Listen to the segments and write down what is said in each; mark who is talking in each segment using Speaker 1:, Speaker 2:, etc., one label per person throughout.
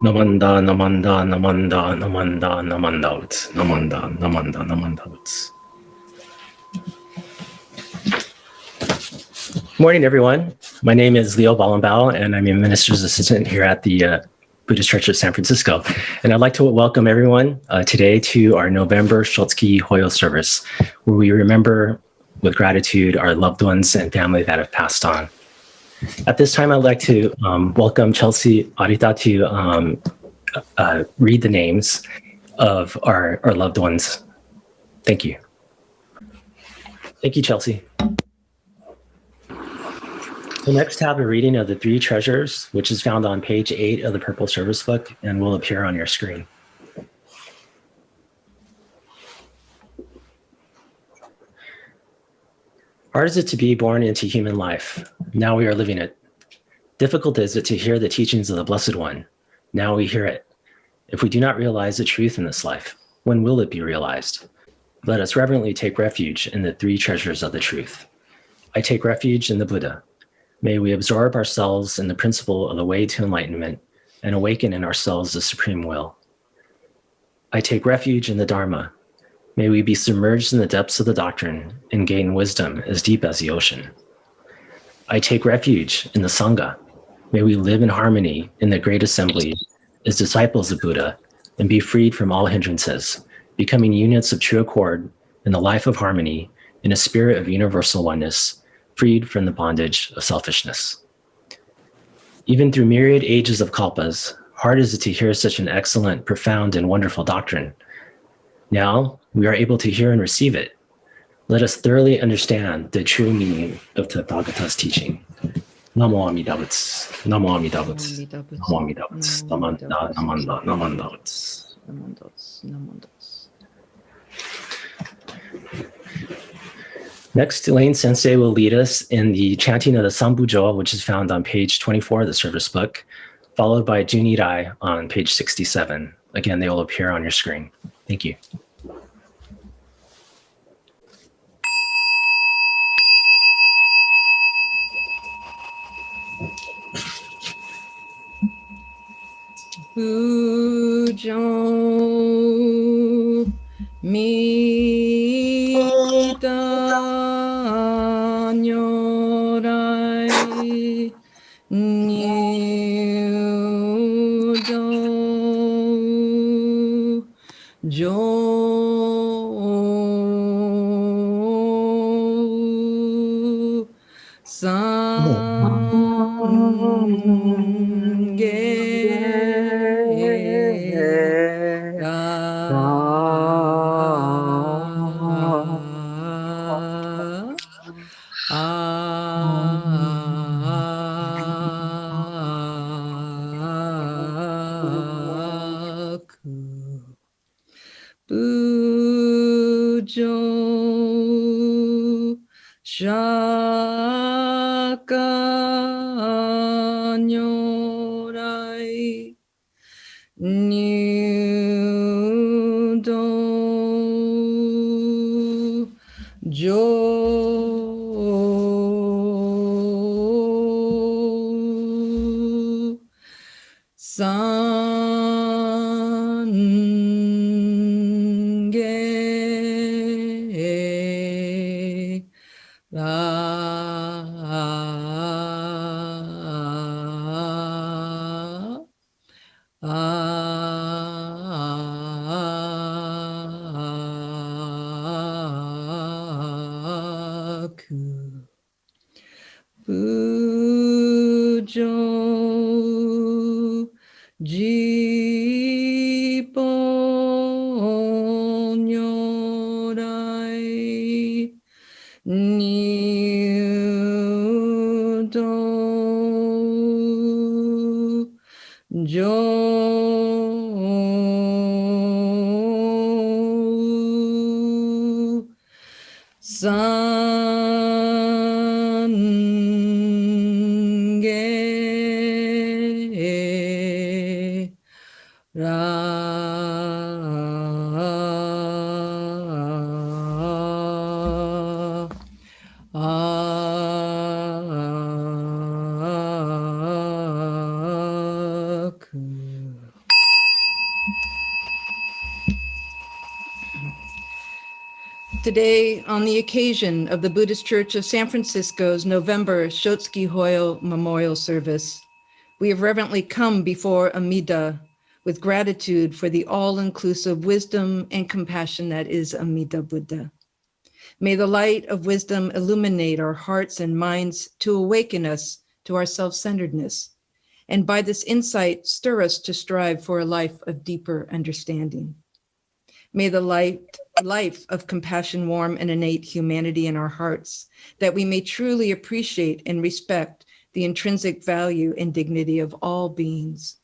Speaker 1: Namanda, namanda, namanda, namanda, namanda, namanda, namanda, namanda. Morning, everyone. My name is Leo Ballenbau, and I'm a minister's assistant here at the Buddhist Church of San Francisco. And I'd like to welcome everyone today to our November Shotsuki Hoyo service, where we remember with gratitude our loved ones and family that have passed on. At this time, I'd like to welcome Chelsea Arita to read the names of our loved ones. Thank you. Thank you, Chelsea. So next have a reading of the Three Treasures, which is found on page 8 of the Purple Service Book and will appear on your screen. Hard is it to be born into human life. Now we are living it. Difficult is it to hear the teachings of the Blessed One. Now we hear it. If we do not realize the truth in this life, when will it be realized? Let us reverently take refuge in the three treasures of the truth. I take refuge in the Buddha. May we absorb ourselves in the principle of the way to enlightenment and awaken in ourselves the supreme will. I take refuge in the Dharma. May we be submerged in the depths of the doctrine and gain wisdom as deep as the ocean. I take refuge in the Sangha. May we live in harmony in the great assembly as disciples of Buddha and be freed from all hindrances, becoming units of true accord in the life of harmony in a spirit of universal oneness, freed from the bondage of selfishness. Even through myriad ages of kalpas, hard is it to hear such an excellent, profound, and wonderful doctrine. Now we are able to hear and receive it. Let us thoroughly understand the true meaning of Tathagata's teaching. Namu Amida Butsu, Namu Amida Butsu, Namu Amida Butsu, Namanda, Namanda, Namanda Butsu. Next, Elaine Sensei will lead us in the chanting of the Sambujo, which is found on page 24 of the service book, followed by Junirai on page 67. Again, they will appear on your screen. Thank you.
Speaker 2: Pujo Mita Nyorai Nyudo Jo Pujo Shaka Nyorai Nyudo Jo Sange Pujo Jipo Nyorai Nyudo Jo Sange Aku. Today, on the occasion of the Buddhist Church of San Francisco's November Shotsuki Hoyo Memorial Service, we have reverently come before Amida with gratitude for the all-inclusive wisdom and compassion that is Amida Buddha. May the light of wisdom illuminate our hearts and minds to awaken us to our self-centeredness, and by this insight, stir us to strive for a life of deeper understanding. May the life of compassion warm and innate humanity in our hearts, that we may truly appreciate and respect the intrinsic value and dignity of all beings.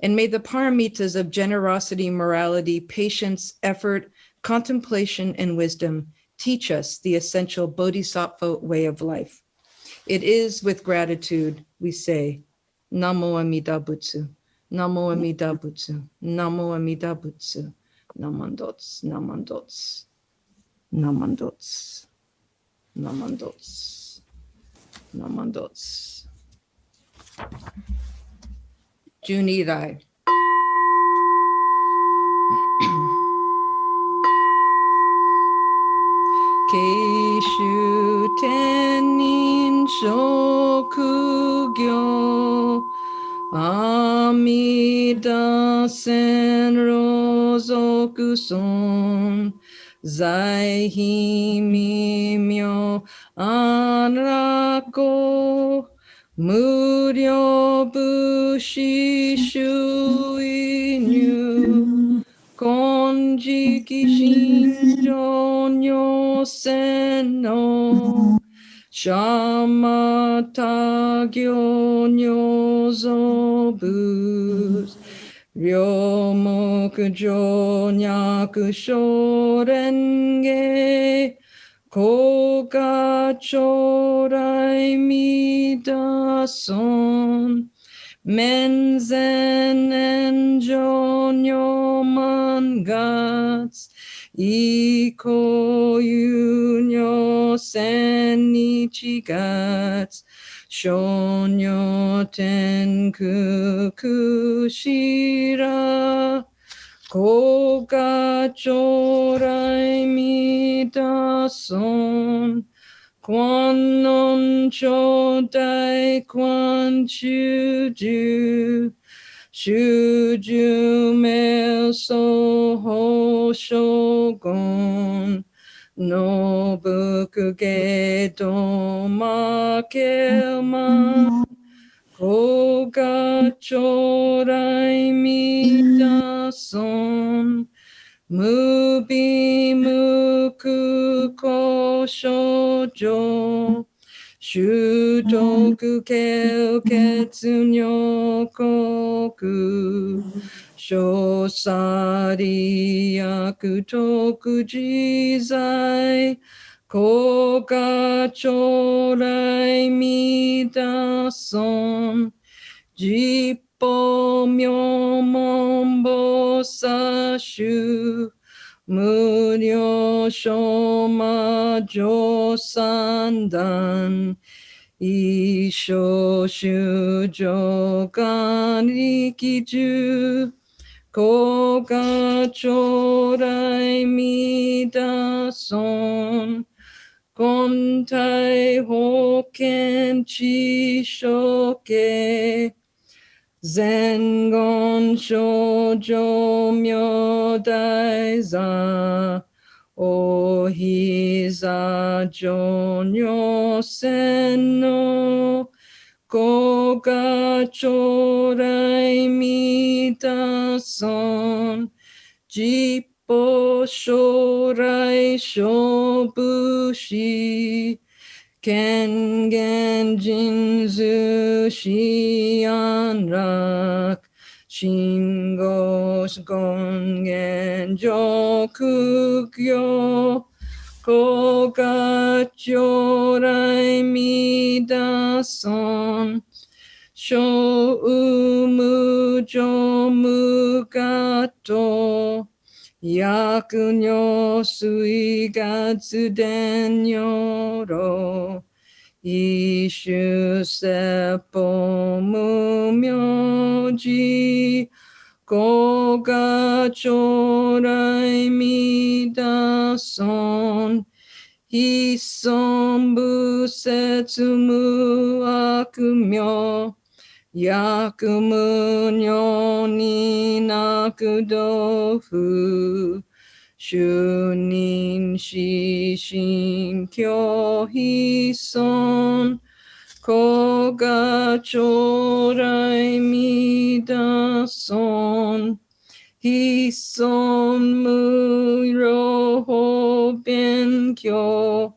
Speaker 2: And may the paramitas of generosity, morality, patience, effort, contemplation, and wisdom teach us the essential bodhisattva way of life. It is with gratitude we say, Namu Amida Butsu, Namu Amida Butsu, Namu Amida Butsu. Namandots, namandots, namandots, namandots, namandots. Junirai. Keishu tenin shokugyo Amida senro zokuson Zaihi mimyo anrako Muryo bushi shuinyu Konjiki shinjo nyo senno Shamata gyo nyozo bus Ryomoku jo nyaku shorenge Koga chorai midason Menzen enjo nyoman gats Iko yunyo senichi gats Shonyo tenku kushira Koga chorai midason Kwanon chodai kwan shuju Shuju mel soho shogun Nobuku gedo makelma Koga chorai midason Mubi muku ko shoujo Shutoku kel ketsu nyokoku Shosari yakutoku jizai Koga chorai midason Jippo myomon sashu Muryo shoma jo sandan Isho shujo ganrikiju Koga chorai midason Kontai hoken chishoke Zengon shoujo myodaiza Ohiza jonyo senno Koga chorai midason Jippo shorai shobushi Kengen jinzu shianrak Shingo gongen jokugyo Koga chorai midason Sho umu jomu gato Yaku nyo sui gatsu den yoro Ishu seppo mumyoji Koga chorai midason. Hisombu setsumu akumyo. Yakumu nyo ni nakudofu. Shunin shishin kyo hison. Koga chorai midason. Hison muroho benkyo.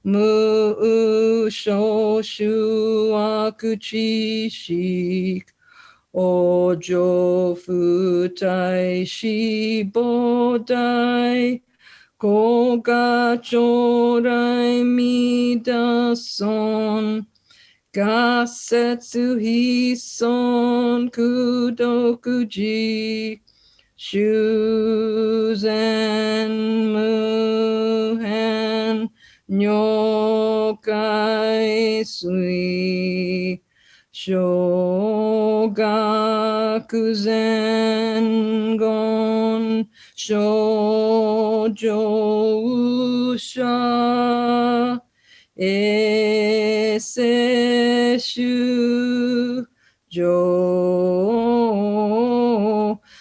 Speaker 2: Mu shoshu akuchi shik. Ojo futai shibodai. Koga chorai midason. Gasetsu hison kudokuji. Shuzen muhen nyokai sui. Shogaku zen gon shoujo usha. Eseshu jo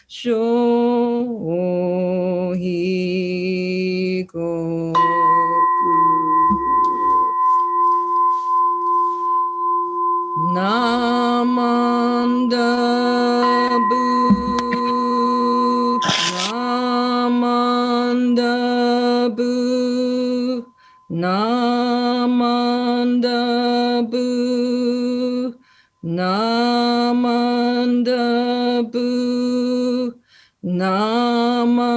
Speaker 2: shohi goku. Namanda bu, namanda bu, namanda bu, namanda bu, namanda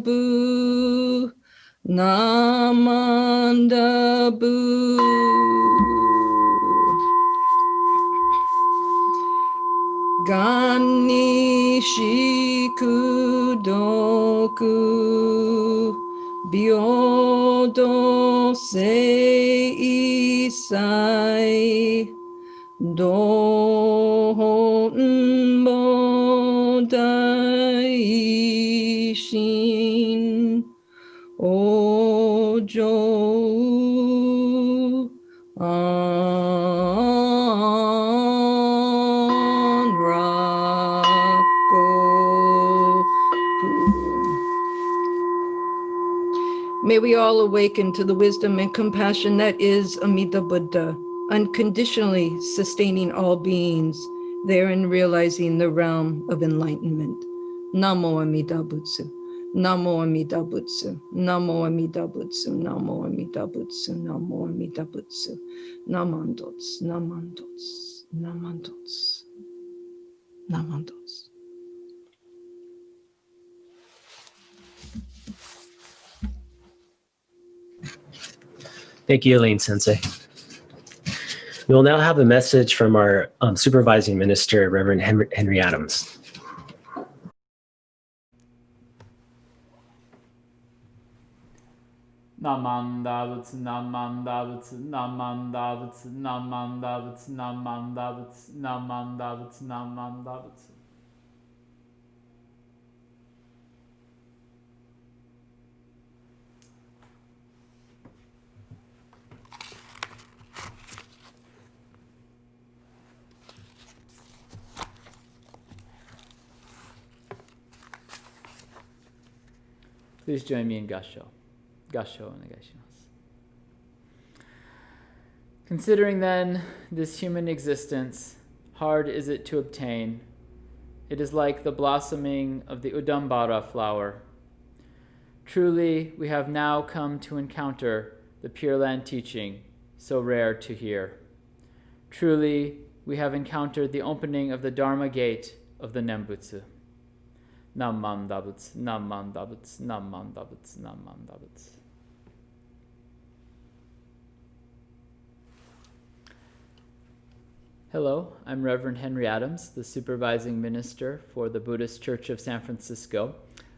Speaker 2: bu, namanda bu. Gani shikudoku byodo sei isai dohon bodai shin ojo May we all awaken to the wisdom and compassion that is Amida Buddha, unconditionally sustaining all beings, therein realizing the realm of enlightenment. Namu Amida Butsu. Namu Amida Butsu. Namu Amida Butsu. Namu Amida Butsu. Namu Amida Butsu. Namandots. Namandots. Namandots. Namandots.
Speaker 1: Thank you, Elaine Sensei. We will now have a message from our supervising minister, Reverend Henry Adams.
Speaker 3: Namanda Butsu, Namanda Butsu, Namanda Butsu, Namanda Butsu, Namanda Butsu, Namanda Butsu, Namanda Butsu. Please join me in Gassho. Gassho onegaishimasu. Considering then this human existence, hard is it to obtain. It is like the blossoming of the Udambara flower. Truly, we have now come to encounter the Pure Land teaching, so rare to hear. Truly, we have encountered the opening of the Dharma gate of the Nembutsu. Namanda Butsu, Namanda Butsu, Namanda Butsu, Namanda Butsu. Hello, I'm Reverend Henry Adams, the supervising minister for the Buddhist Church of San Francisco.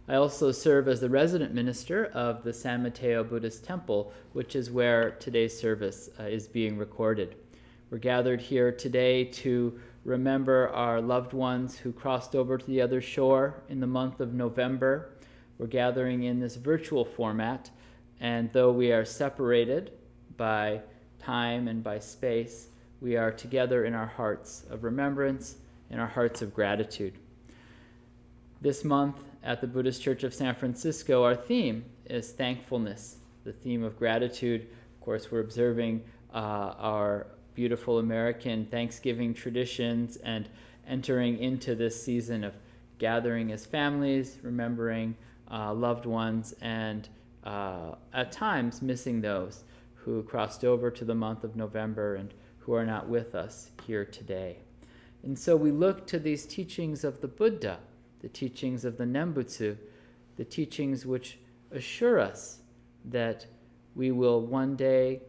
Speaker 3: I also serve as the resident minister of the San Mateo Buddhist Temple, which is where today's service is being recorded. We're gathered here today to remember our loved ones who crossed over to the other shore in the month of November. We're gathering in this virtual format, and though we are separated by time and by space, we are together in our hearts of remembrance, in our hearts of gratitude. This month at the Buddhist Church of San Francisco, our theme is thankfulness, the theme of gratitude. Of course, we're observing our beautiful American Thanksgiving traditions and entering into this season of gathering as families, remembering loved ones, and at times missing those who crossed over to the month of November and who are not with us here today. And so we look to these teachings of the Buddha, the teachings of the Nembutsu, the teachings which assure us that we will one day,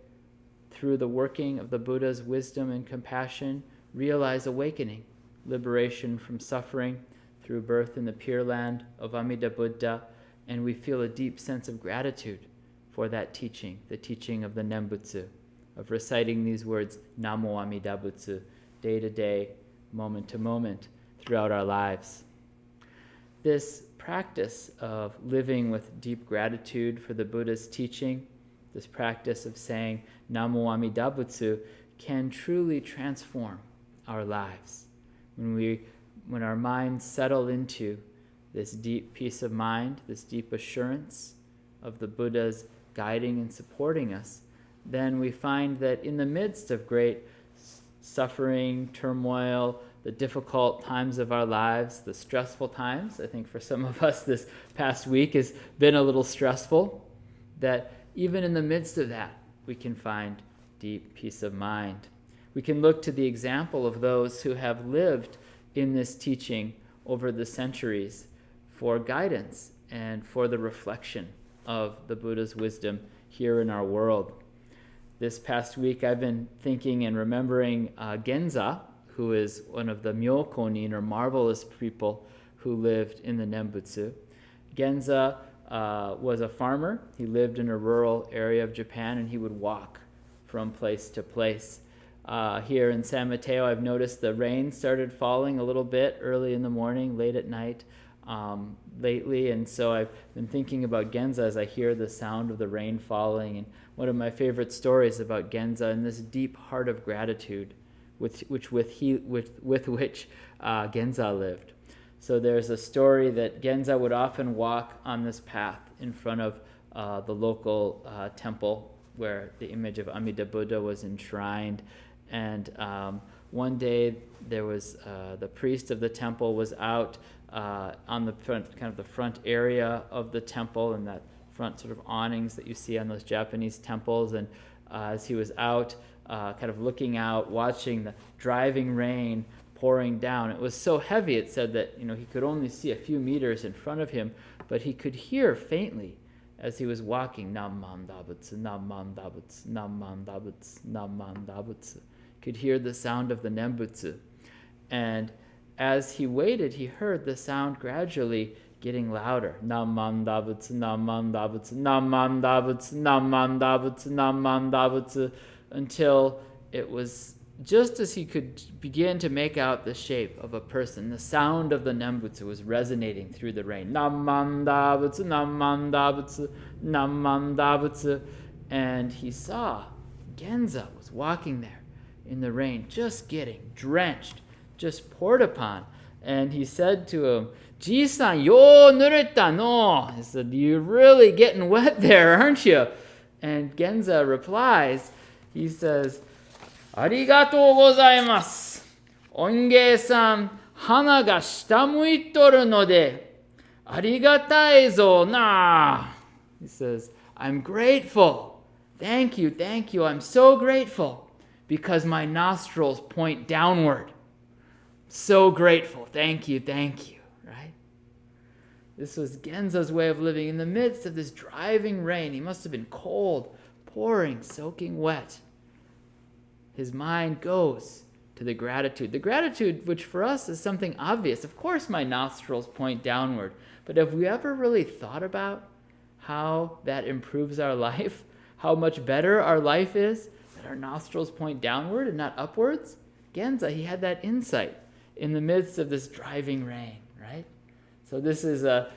Speaker 3: through the working of the Buddha's wisdom and compassion, realize awakening, liberation from suffering through birth in the Pure Land of Amida Buddha, and we feel a deep sense of gratitude for that teaching, the teaching of the Nembutsu, of reciting these words, Namu Amida Butsu, day to day, moment to moment, throughout our lives. This practice of living with deep gratitude for the Buddha's teaching, this practice of saying Namu Amida Butsu, can truly transform our lives. When our minds settle into this deep peace of mind, this deep assurance of the Buddha's guiding and supporting us, then we find that in the midst of great suffering, turmoil, the difficult times of our lives, the stressful times, I think for some of us this past week has been a little stressful, that even in the midst of that, we can find deep peace of mind. We can look to the example of those who have lived in this teaching over the centuries for guidance and for the reflection of the Buddha's wisdom here in our world. This past week, I've been thinking and remembering Genza, who is one of the Myokonin, or marvelous people who lived in the Nembutsu. Genza was a farmer. He lived in a rural area of Japan, and he would walk from place to place. Here in San Mateo, I've noticed the rain started falling a little bit early in the morning, late at night lately, and so I've been thinking about Genza as I hear the sound of the rain falling. And one of my favorite stories about Genza and this deep heart of gratitude with which Genza lived. So there's a story that Genza would often walk on this path in front of the local temple where the image of Amida Buddha was enshrined. And one day there was the priest of the temple was out on the front, kind of the front area of the temple, and that front sort of awnings that you see on those Japanese temples. And as he was out, kind of looking out, watching the driving rain pouring down, it was so heavy, it said that he could only see a few meters in front of him, but he could hear faintly as he was walking, Nam Amida Butsu, Nam Amida Butsu, Nam Amida Butsu, Nam Amida Butsu. Could hear the sound of the Nembutsu. And as he waited, he heard the sound gradually getting louder. Nam Amida Butsu, Nam Amida Butsu, Nam Amida Butsu, Nam Amida Butsu, Nam Amida Butsu, until it was just as he could begin to make out the shape of a person. The sound of the Nembutsu was resonating through the rain. Nam Amida Butsu, Nam Amida Butsu, Nam Amida Butsu. And he saw Genza was walking there in the rain, just getting drenched, just poured upon. And he said to him, Ji-san, yo nureta no. He said, you're really getting wet there, aren't you? And Genza replies, he says, Arigatou gozaimasu. Onge-san, hana ga shitamuitoru node, arigatai zo na. He says, I'm grateful. Thank you. I'm so grateful because my nostrils point downward. So grateful. Thank you, right? This was Genza's way of living in the midst of this driving rain. He must have been cold, pouring, soaking wet. His mind goes to the gratitude which for us is something obvious. Of course my nostrils point downward, but have we ever really thought about how that improves our life? How much better our life is that our nostrils point downward and not upwards? Genza, he had that insight in the midst of this driving rain, right? So this is a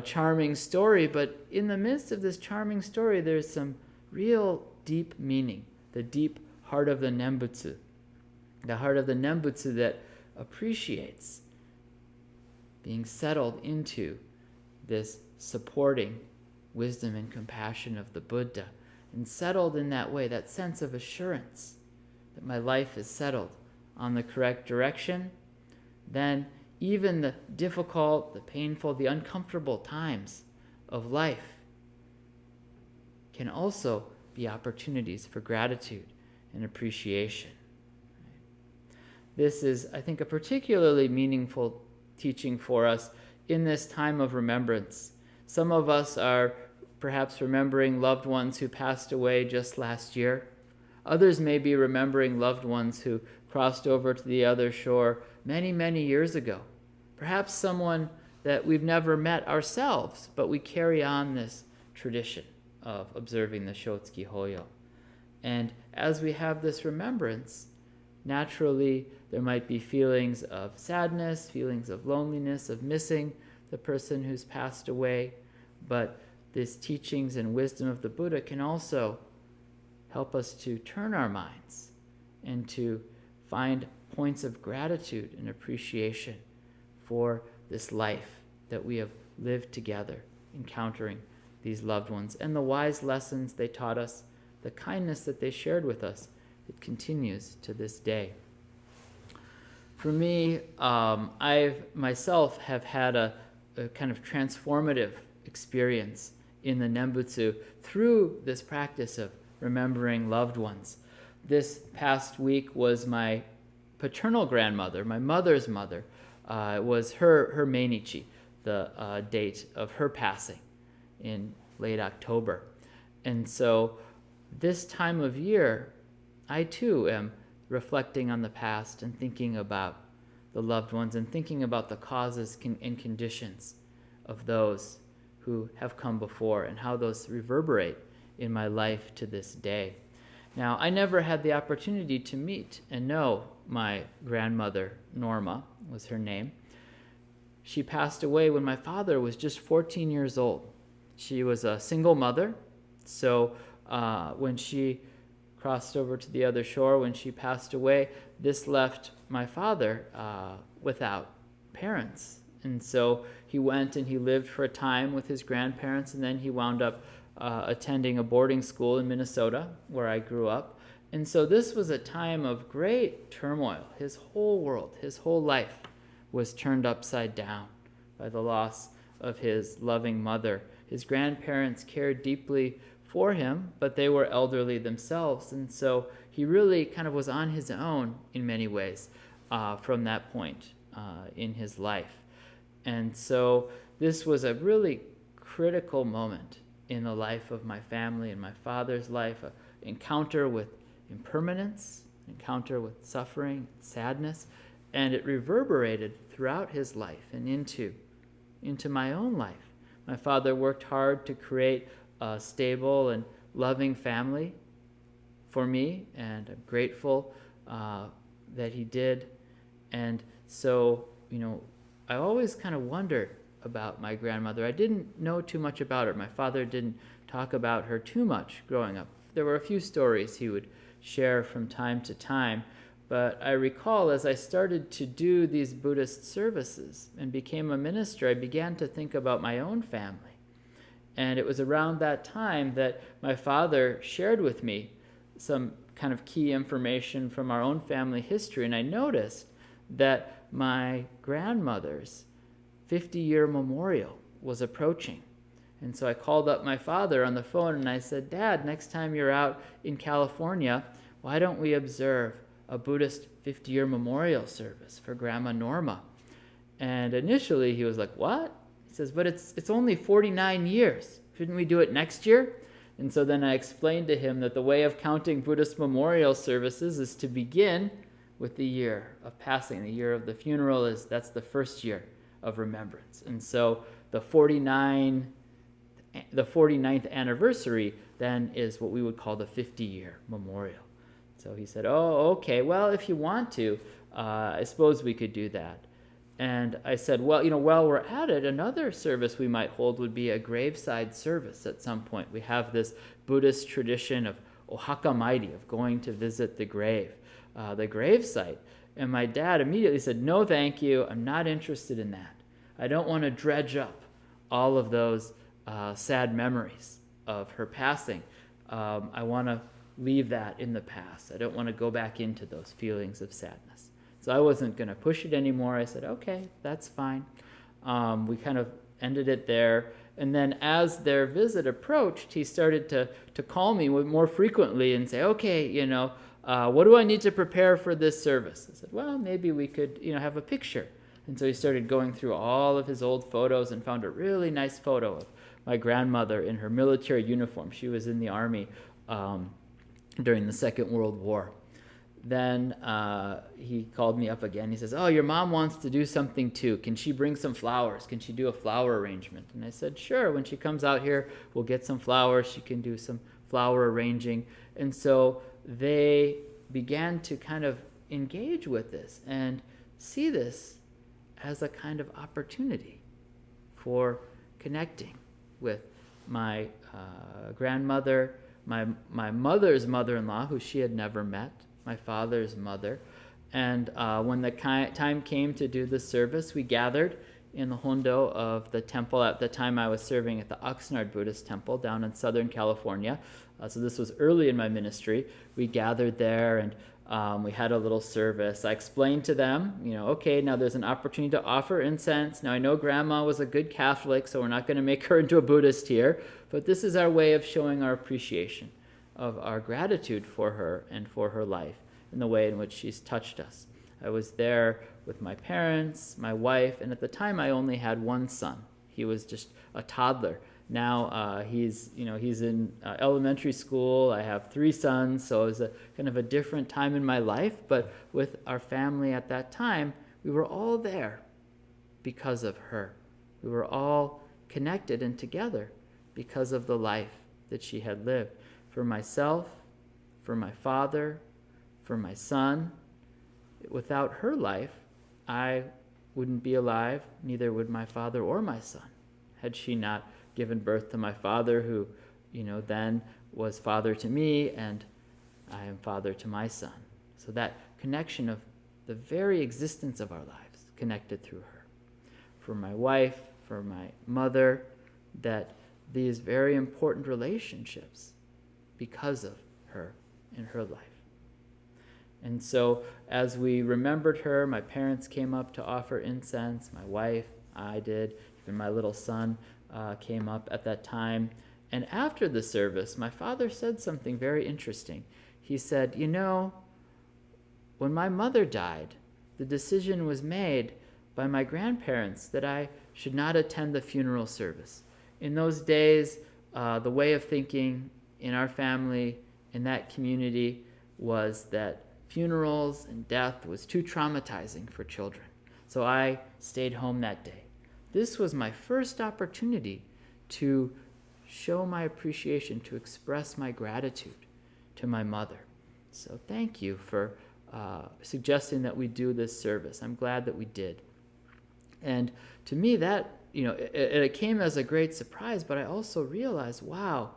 Speaker 3: charming story, but in the midst of this charming story, there's some real deep meaning, the deep heart of the Nembutsu, the heart of the Nembutsu that appreciates being settled into this supporting wisdom and compassion of the Buddha, and settled in that way, that sense of assurance that my life is settled on the correct direction. Then even the difficult, the painful, the uncomfortable times of life can also be opportunities for gratitude and appreciation. This is, I think, a particularly meaningful teaching for us in this time of remembrance. Some of us are perhaps remembering loved ones who passed away just last year. Others may be remembering loved ones who crossed over to the other shore many, many years ago. Perhaps someone that we've never met ourselves, but we carry on this tradition of observing the Shotsuki Hoyo. And as we have this remembrance, naturally there might be feelings of sadness, feelings of loneliness, of missing the person who's passed away, but these teachings and wisdom of the Buddha can also help us to turn our minds and to find points of gratitude and appreciation for this life that we have lived together, encountering these loved ones, and the wise lessons they taught us, the kindness that they shared with us. It continues to this day. For me, I myself have had a kind of transformative experience in the Nembutsu through this practice of remembering loved ones. This past week was my paternal grandmother, my mother's mother. It was her Meinichi, the date of her passing in late October. And so this time of year, I too am reflecting on the past and thinking about the loved ones and thinking about the causes and conditions of those who have come before and how those reverberate in my life to this day. Now, I never had the opportunity to meet and know my grandmother, Norma was her name. She passed away when my father was just 14 years old. She was a single mother, so when she crossed over to the other shore, when she passed away, this left my father without parents. And so he went and he lived for a time with his grandparents, and then he wound up attending a boarding school in Minnesota, where I grew up. And so this was a time of great turmoil. His whole world, his whole life was turned upside down by the loss of his loving mother. His grandparents cared deeply for him, but they were elderly themselves. And so he really kind of was on his own in many ways from that point in his life. And so this was a really critical moment in the life of my family and my father's life, an encounter with impermanence, an encounter with suffering, sadness, and it reverberated throughout his life and into my own life. My father worked hard to create a stable and loving family for me, and I'm grateful that he did. And so, I always kind of wondered about my grandmother. I didn't know too much about her. My father didn't talk about her too much growing up. There were a few stories he would share from time to time, but I recall as I started to do these Buddhist services and became a minister, I began to think about my own family. And it was around that time that my father shared with me some kind of key information from our own family history, and I noticed that my grandmother's 50-year memorial was approaching. And so I called up my father on the phone and I said, "Dad, next time you're out in California, why don't we observe a Buddhist 50-year memorial service for Grandma Norma?" And initially he was like, "What?" He says, "But it's only 49 years. Shouldn't we do it next year?" And so then I explained to him that the way of counting Buddhist memorial services is to begin with the year of passing. The year of the funeral that's the first year of remembrance. And so the 49th anniversary then is what we would call the 50-year memorial. So he said, oh, okay, well, if you want to, I suppose we could do that. And I said, well, while we're at it, another service we might hold would be a graveside service at some point. We have this Buddhist tradition of ohakamairi, of going to visit the grave site. And my dad immediately said, no, thank you. I'm not interested in that. I don't want to dredge up all of those sad memories of her passing. I want to leave that in the past. I don't want to go back into those feelings of sadness. So I wasn't going to push it anymore. I said, okay, that's fine. We kind of ended it there. And then as their visit approached, he started to call me more frequently and say, okay, what do I need to prepare for this service? I said, well, maybe we could, have a picture. And so he started going through all of his old photos and found a really nice photo of my grandmother in her military uniform. She was in the army during the Second World War. Then he called me up again. He says, oh, your mom wants to do something too. Can she bring some flowers? Can she do a flower arrangement? And I said, sure. When she comes out here, we'll get some flowers. She can do some flower arranging. And so they began to kind of engage with this and see this as a kind of opportunity for connecting with my grandmother, my mother's mother-in-law, who she had never met, my father's mother. And when the time came to do the service, we gathered in the hondo of the temple. At the time, I was serving at the Oxnard Buddhist Temple down in Southern California. So this was early in my ministry. We gathered there and we had a little service. I explained to them, okay, now there's an opportunity to offer incense. Now I know Grandma was a good Catholic, so we're not going to make her into a Buddhist here, but this is our way of showing our appreciation of our gratitude for her and for her life and the way in which she's touched us. I was there with my parents, my wife, and at the time I only had one son. He was just a toddler. Now he's in elementary school. I have 3 sons, so it was a kind of a different time in my life. But with our family at that time, we were all there because of her. We were all connected and together because of the life that she had lived. For myself, for my father, for my son. Without her life, I wouldn't be alive, neither would my father or my son, had she not given birth to my father, who, then was father to me, and I am father to my son. So that connection of the very existence of our lives connected through her. For my wife, for my mother, that these very important relationships because of her in her life. And so as we remembered her, my parents came up to offer incense, my wife, I did, even my little son came up at that time. And after the service, my father said something very interesting. He said, when my mother died, the decision was made by my grandparents that I should not attend the funeral service. In those days, the way of thinking in our family, in that community, was that funerals and death was too traumatizing for children. So I stayed home that day. This was my first opportunity to show my appreciation, to express my gratitude to my mother. So thank you for suggesting that we do this service. I'm glad that we did. And to me, that, it came as a great surprise, but I also realized, wow,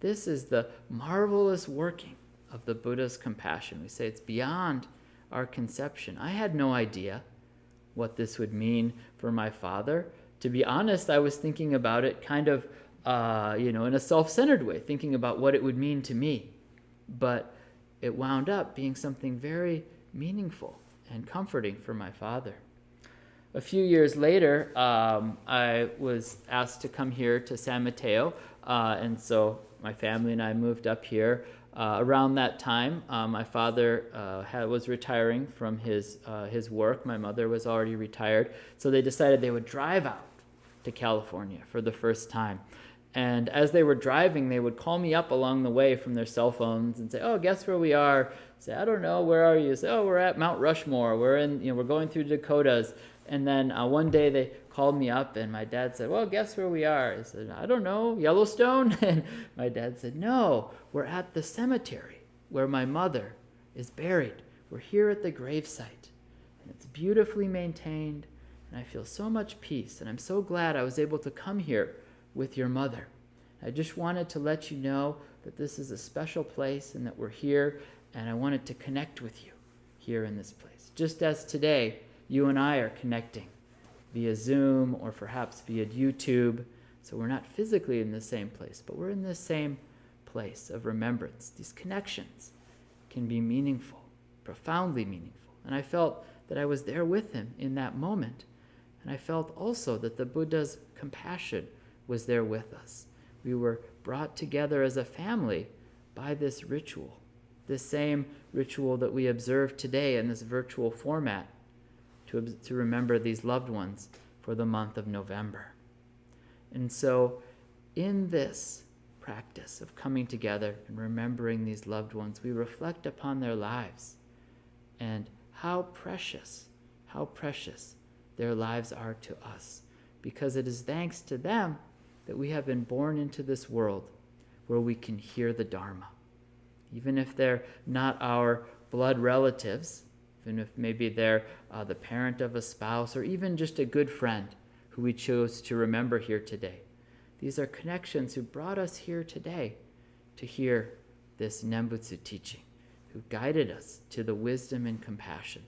Speaker 3: this is the marvelous working of the Buddha's compassion. We say it's beyond our conception. I had no idea what this would mean for my father. To be honest, I was thinking about it kind of, in a self-centered way, thinking about what it would mean to me. But it wound up being something very meaningful and comforting for my father. A few years later, I was asked to come here to San Mateo, and so my family and I moved up here. Around that time, my father was retiring from his work. My mother was already retired, so they decided they would drive out to California for the first time. And as they were driving, they would call me up along the way from their cell phones and say, "Oh, guess where we are?" Say, "I don't know. Where are you?" Say, "Oh, we're at Mount Rushmore. We're going through the Dakotas." And then one day they called me up, and my dad said, "Well, guess where we are?" I said, "I don't know, Yellowstone?" And my dad said, "No, we're at the cemetery where my mother is buried. We're here at the gravesite, and it's beautifully maintained, and I feel so much peace, and I'm so glad I was able to come here with your mother. I just wanted to let you know that this is a special place and that we're here, and I wanted to connect with you here in this place. Just as today, you and I are connecting via Zoom or perhaps via YouTube. So we're not physically in the same place, but we're in the same place of remembrance. These connections can be meaningful, profoundly meaningful. And I felt that I was there with him in that moment. And I felt also that the Buddha's compassion was there with us. We were brought together as a family by this ritual, this same ritual that we observe today in this virtual format to remember these loved ones for the month of November. And so in this practice of coming together and remembering these loved ones, we reflect upon their lives and how precious their lives are to us, because it is thanks to them that we have been born into this world where we can hear the Dharma. Even if they're not our blood relatives, even if maybe they're the parent of a spouse, or even just a good friend who we chose to remember here today. These are connections who brought us here today to hear this Nembutsu teaching, who guided us to the wisdom and compassion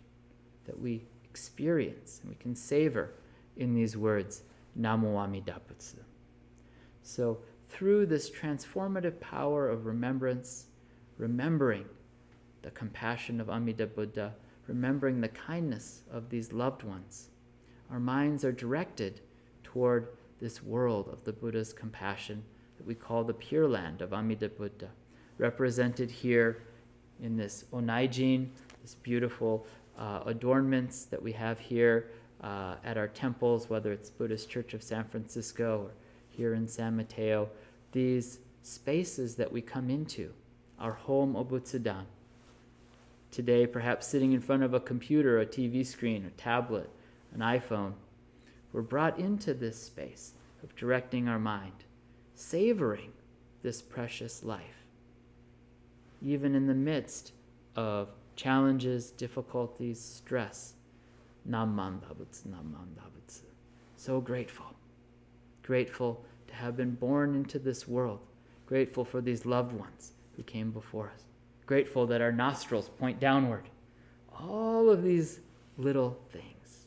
Speaker 3: that we experience and we can savor in these words, Namu Amida Butsu. So through this transformative power of remembrance, remembering the compassion of Amida Buddha, remembering the kindness of these loved ones, our minds are directed toward this world of the Buddha's compassion that we call the Pure Land of Amida Buddha, represented here in this onaijin, this beautiful adornments that we have here at our temples, whether it's Buddhist Church of San Francisco or here in San Mateo, these spaces that we come into, our home Obutsudan. Today, perhaps sitting in front of a computer, a TV screen, a tablet, an iPhone, we're brought into this space of directing our mind, savoring this precious life, even in the midst of challenges, difficulties, stress. Nam Amida Butsu, Nam Amida Butsu. So grateful to have been born into this world, grateful for these loved ones who came before us, grateful that our nostrils point downward. All of these little things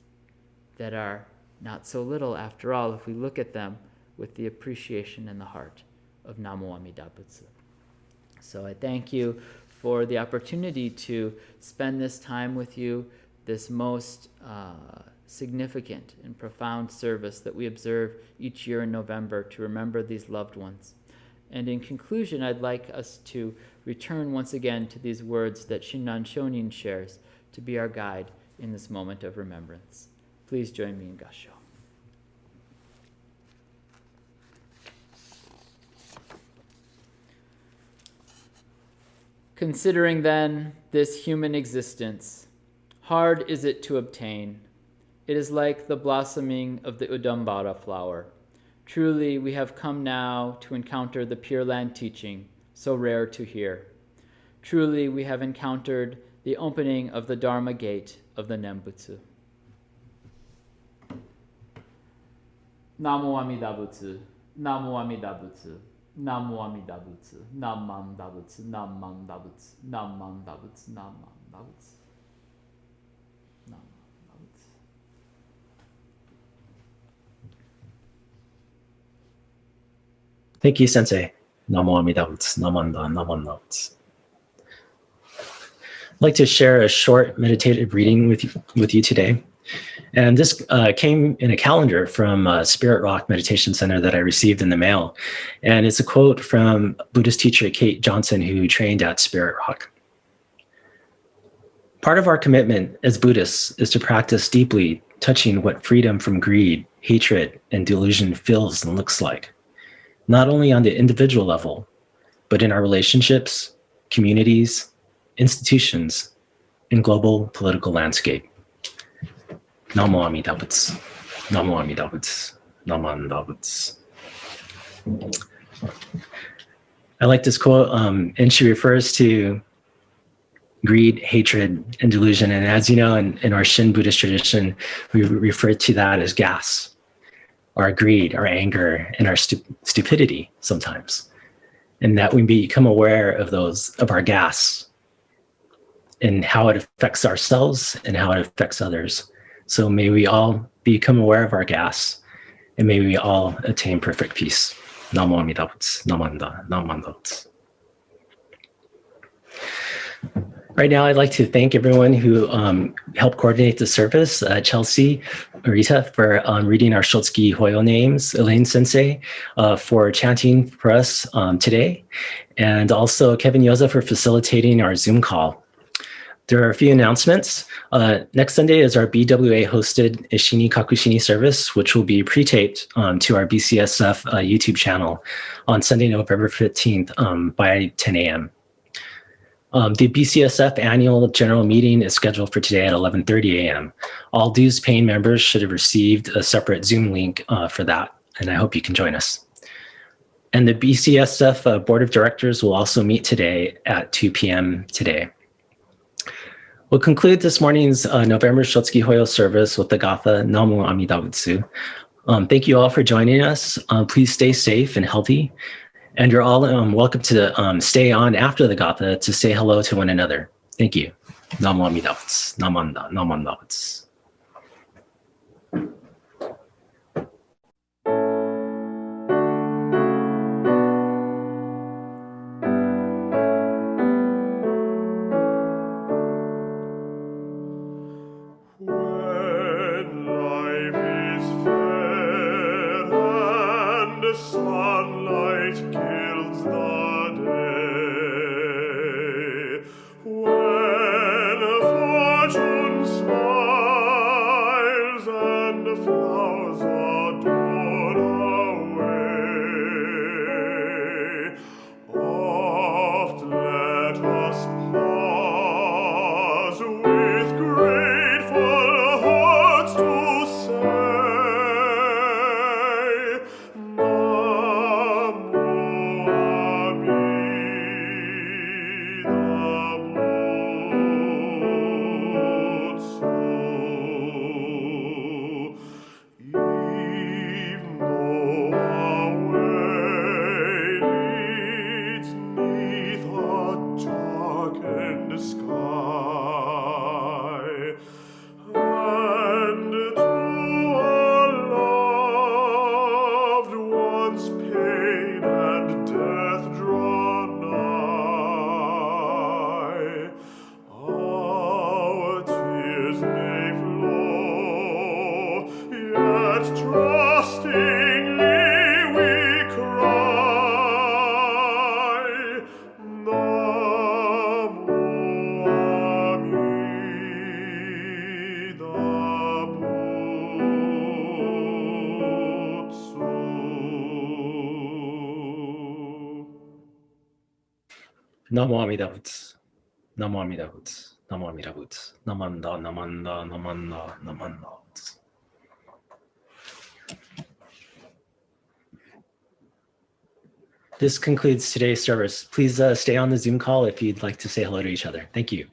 Speaker 3: that are not so little after all if we look at them with the appreciation in the heart of Namu Amida Butsu. So I thank you for the opportunity to spend this time with you, this most significant and profound service that we observe each year in November to remember these loved ones. And in conclusion, I'd like us to return once again to these words that Shinran Shonin shares to be our guide in this moment of remembrance. Please join me in Gassho. Considering then this human existence, hard is it to obtain. It is like the blossoming of the Udambara flower. Truly, we have come now to encounter the Pure Land teaching, so rare to hear. Truly, we have encountered the opening of the Dharma gate of the Nembutsu. Namu Amida Butsu, Namu Amida Butsu, Namu Amida Butsu, Nam Amida Butsu, Nam Amida Butsu, Nam Amida Butsu, Nam Amida Butsu.
Speaker 1: Thank you, Sensei. Namu Amida Butsu, Namanda, Namanda Butsu. I'd like to share a short meditative reading with you today. And this came in a calendar from Spirit Rock Meditation Center that I received in the mail. And it's a quote from Buddhist teacher Kate Johnson, who trained at Spirit Rock. Part of our commitment as Buddhists is to practice deeply, touching what freedom from greed, hatred, and delusion feels and looks like, not only on the individual level, but in our relationships, communities, institutions, and global political landscape. Namu Amida Butsu, Namu Amida Butsu, Namu Amida Butsu. I like this quote, and she refers to greed, hatred, and delusion. And as you know, in our Shin Buddhist tradition, we refer to that as gas, our greed, our anger, and our stupidity sometimes. And that we become aware of our gas and how it affects ourselves and how it affects others. So may we all become aware of our gas, and may we all attain perfect peace. Namu Amida Butsu, Namu Amida Butsu. Right now, I'd like to thank everyone who helped coordinate the service. Chelsea, Rita for reading our Shotsuki Hoyo names, Elaine Sensei for chanting for us today, and also Kevin Yoza for facilitating our Zoom call. There are a few announcements. Next Sunday is our BWA hosted Ishini Kakushini service, which will be pre-taped to our BCSF YouTube channel on Sunday, November 15th by 10 a.m. The BCSF annual general meeting is scheduled for today at 11:30 a.m. All dues paying members should have received a separate Zoom link for that, and I hope you can join us. And the BCSF Board of Directors will also meet today at 2 p.m. today. We'll conclude this morning's November Shotsuki Hoyo service with the Gatha, Namu Amida Butsu. Thank you all for joining us. Please stay safe and healthy. And you're all welcome to stay on after the Gatha to say hello to one another. Thank you. Namu Amida Butsu. Namu Amida Butsu. Namu Amida Butsu. Namu Amida Butsu. Namu Amida Butsu. Namanda, Namanda, Namanda, Namanda. This concludes today's service. Please stay on the Zoom call if you'd like to say hello to each other. Thank you.